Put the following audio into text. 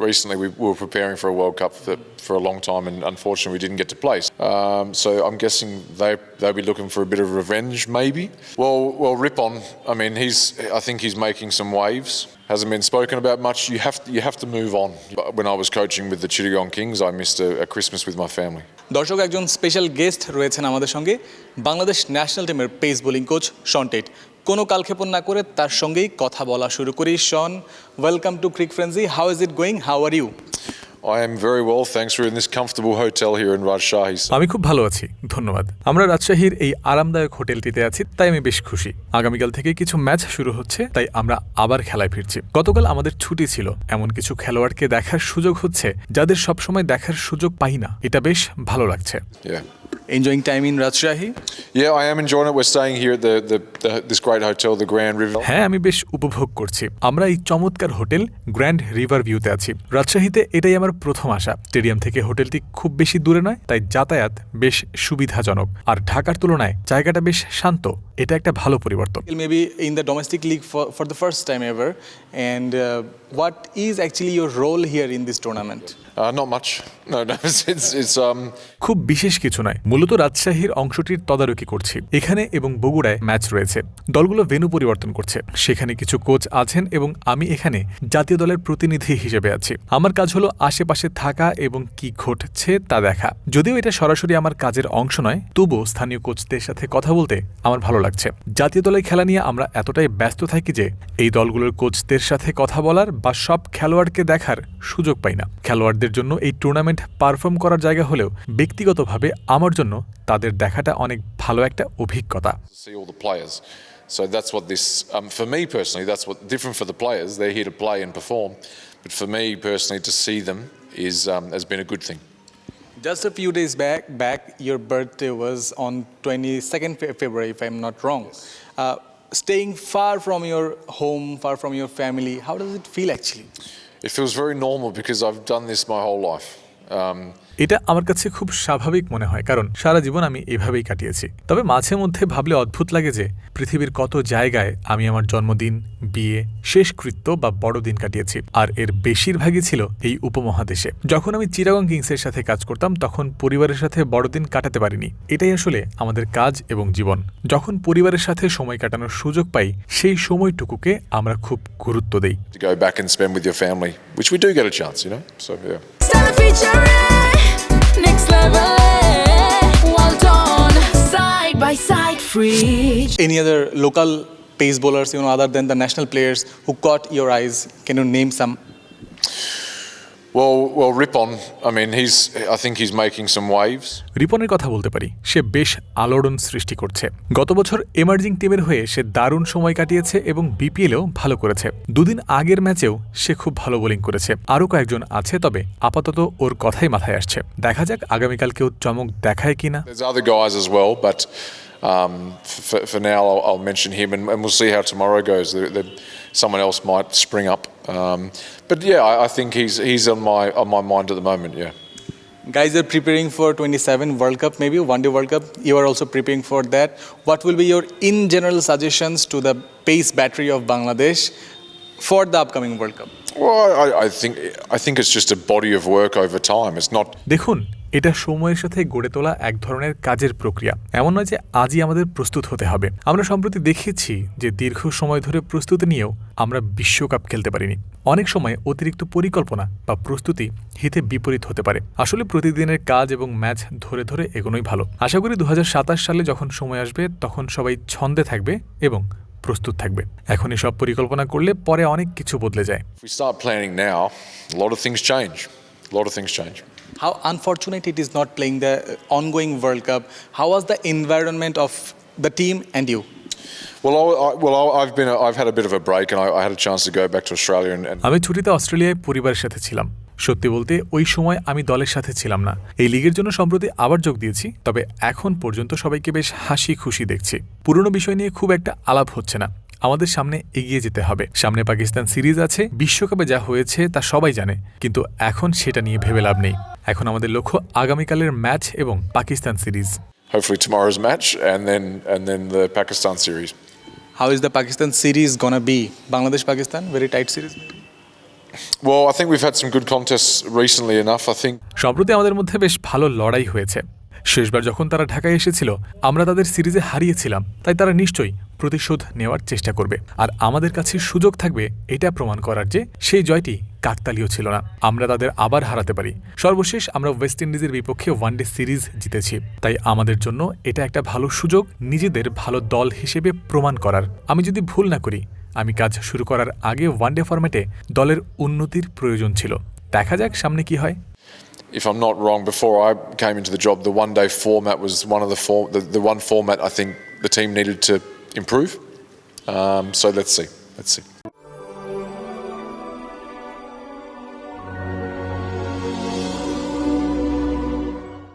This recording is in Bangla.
recently we were preparing for a World Cup for a long time, and unfortunately we didn't get to place. So I'm guessing they'll be looking for a bit of revenge, maybe. Well, Rippon. I mean, I think he's making some waves. Hasn't been spoken about much. You have to move on. When I was coaching with the Chittagong Kings, I missed a Christmas with my family. দর্শক, একজন স্পেশাল গেস্ট রয়েছেন আমাদের সঙ্গে, বাংলাদেশ ন্যাশনাল টিমের pace bowling coach Shaun Tait. কোনো কালক্ষেপণ না করে তার সঙ্গেই কথা বলা শুরু করি। Sean, welcome to Crick Frenzy. How is it going? How are you? I am very well, thanks. We're in this comfortable hotel here in Rajshahi. আমি খুব ভালো আছি, ধন্যবাদ। আমরা রাজশাহীর এই আরামদায়ক হোটেলটিতে আছি, তাই আমি বেশ খুশি। আগামীকাল থেকে কিছু ম্যাচ শুরু হচ্ছে, তাই আমরা আবার খেলায় ফিরছি। গতকাল আমাদের ছুটি ছিল, এমন কিছু খেলোয়াড়কে দেখার সুযোগ হচ্ছে যাদের সবসময় দেখার সুযোগ পাই না। এটা বেশ ভালো লাগছে। Enjoying time in Rajshahi? Yeah, I am enjoying it. We're staying here at this great hotel, the Grand River. হ্যাঁ, আমি বেশ উপভোগ করছি। আমরা এই চমৎকার হোটেল গ্র্যান্ড রিভার ভিউতে আছি। রাজশাহীতে এটাই আমার প্রথম আসা। স্টেডিয়াম থেকে হোটেলটি খুব বেশি দূরে নয়, তাই যাতায়াত বেশ সুবিধাজনক। আর ঢাকার তুলনায় জায়গাটা বেশ শান্ত। এটা একটা ভালো পরিবর্তন। Maybe in the domestic league for the first time ever. And what is actually your role here in this tournament? Not much. No, it's খুব বিশেষ কিছু নয়। মূলত রাজশাহীর অংশটির তদারকি করছি। এখানে এবং বগুড়ায় ম্যাচ রয়েছে। দলগুলো ভেন্যু পরিবর্তন করছে। সেখানে কিছু কোচ আছেন এবং আমি এখানে জাতীয় দলের প্রতিনিধি হিসেবে আছি। আমার কাজ হলো আশেপাশে থাকা এবং কি ঘটছে তা দেখা। যদিও এটা সরাসরি আমার কাজের অংশ নয়, তবুও স্থানীয় কোচদের সাথে কথা বলতে আমার ভালো লাগছে। জাতীয় দলের খেলা নিয়ে আমরা এতটাই ব্যস্ত থাকি যে এই দলগুলোর কোচদের সাথে কথা বলার বা সব খেলোয়াড়কে দেখার সুযোগ পাই না। খেলোয়াড়দের জন্য এই টুর্নামেন্ট পারফর্ম করার জায়গা হলেও ব্যক্তিগতভাবে আমার জন্য তাদের দেখাটা অনেক ভালো একটা অভিজ্ঞতা। See all the players. So that's what this for me personally, that's what different for the players. They're here to play and perform, but for me personally to see them has been a good thing. Just a few days back your birthday was on 22nd February, if I'm not wrong. Staying far from your home, far from your family, how does it feel actually? It feels very normal because I've done this my whole life. এটা আমার কাছে খুব স্বাভাবিক মনে হয়, কারণ সারা জীবন আমি এভাবেই কাটিয়েছি। তবে মাঝে মধ্যে ভাবলে অদ্ভুত লাগে যে পৃথিবীর কত জায়গায় আমি আমার জন্মদিন, বিয়ে, শেষকৃত্য বা বড়দিন কাটিয়েছি, আর এর বেশিরভাগই ছিল এই উপমহাদেশে। যখন আমি চিটাগং কিংসের সাথে কাজ করতাম তখন পরিবারের সাথে বড়দিন কাটাতে পারিনি। এটাই আসলে আমাদের কাজ এবং জীবন। যখন পরিবারের সাথে সময় কাটানোর সুযোগ পাই, সেই সময়টুকুকে আমরা খুব গুরুত্ব দেই। To go back and spend with your family, which we do get a chance, you know. So yeah. Next level, well done, side by side, free. Any other local pace bowlers, other than the national players who caught your eyes? Can you name some? Well, Rippon. I mean, I think he's making some waves. রিপনের কথা বলতে পারি। সে বেশ আলোড়ন সৃষ্টি করছে। গত বছর এমার্জিং টিমের হয়ে সে দারুণ সময় কাটিয়েছে এবং বিপিএলেও ভালো করেছে। দুদিন আগের ম্যাচেও সে খুব ভালো বোলিং করেছে। আরও কয়েকজন আছে, তবে আপাতত ওর কথাই মাথায় আসছে। দেখা যাক আগামীকাল কেউ চমক দেখায় কিনা। There's other guys as well, but for now I'll mention him, and we'll see how tomorrow goes. Someone else might spring up, but yeah, I think he's on my mind at the moment. Yeah. Guys are preparing for 27 World Cup, maybe One Day World Cup. You are also preparing for that. What will be your in general suggestions to the pace battery of Bangladesh for the upcoming World Cup? Well, I think it's just a body of work over time. It's not. দেখুন, এটা সময়ের সাথে গড়ে তোলা এক ধরনের কাজের প্রক্রিয়া। এমন নয় যে আজই আমাদের প্রস্তুত হতে হবে। আমরা সম্প্রতি দেখেছি যে দীর্ঘ সময় ধরে প্রস্তুতি নিয়েও আমরা বিশ্বকাপ খেলতে পারিনি। অনেক সময় অতিরিক্ত পরিকল্পনা বা প্রস্তুতি হিতে বিপরীত হতে পারে। আসলে প্রতিদিনের কাজ এবং ম্যাচ ধরে ধরে এগোনোই ভালো। আশা করি 2027 সালে যখন সময় আসবে তখন সবাই ছন্দে থাকবে এবং প্রস্তুত থাকবে। এখনই সব পরিকল্পনা করলে পরে অনেক কিছু বদলে যায়। If we start planning now, a lot of things change. How unfortunate it is not playing the ongoing World Cup. How was the environment of the team and you? I've had a bit of a break, and I had a chance to go back to Australia. আমি ছুটিতে অস্ট্রেলিয়ায় পরিবারের সাথে ছিলাম। সত্যি বলতে ওই সময় আমি দলের সাথে ছিলাম না। এই লিগের জন্য সম্প্রতি আবার যোগ দিয়েছি, তবে এখন পর্যন্ত সবাইকে বেশ হাসি খুশি দেখছি। পুরনো বিষয় নিয়ে খুব একটা আলাপ হচ্ছে না। আমাদের সামনে এগিয়ে যেতে হবে। সামনে পাকিস্তান সিরিজ আছে। বিশ্বকাপে যা হয়েছে তা সবাই জানে, কিন্তু এখন সেটা নিয়ে ভেবে লাভ নেই। এখন আমাদের লক্ষ্য আগামীকালের ম্যাচ এবং Pakistan series. Hopefully tomorrow's match and then the Pakistan series. How is the Pakistan series gonna be? Bangladesh Pakistan, very tight series. Well, I think we've had some good contests recently enough. I think সম্প্রতি আমাদের মধ্যে বেশ ভালো লড়াই হয়েছে। শেষবার যখন তারা ঢাকায় এসেছিল আমরা তাদের সিরিজে হারিয়েছিলাম, তাই তারা নিশ্চয়ই প্রতিশোধ নেওয়ার চেষ্টা করবে। আর আমাদের কাছে সুযোগ থাকবে এটা প্রমাণ করার যে সেই জয়টি কাকতালীয় ছিল না, আমরা তাদের আবার হারাতে পারি। সর্বশেষ আমরা ওয়েস্ট ইন্ডিজের বিপক্ষে ওয়ানডে সিরিজ জিতেছি, তাই আমাদের জন্য এটা একটা ভালো সুযোগ নিজেদের ভালো দল হিসেবে প্রমাণ করার। আমি যদি ভুল না করি, আমি কাজ শুরু করার আগে ওয়ানডে ফরম্যাটে দলের উন্নতির প্রয়োজন ছিল। দেখা যাক সামনে কি হয়। if I'm not wrong, before I came into the job, the one-day format was one of the one format I think the team needed to improve. So let's see.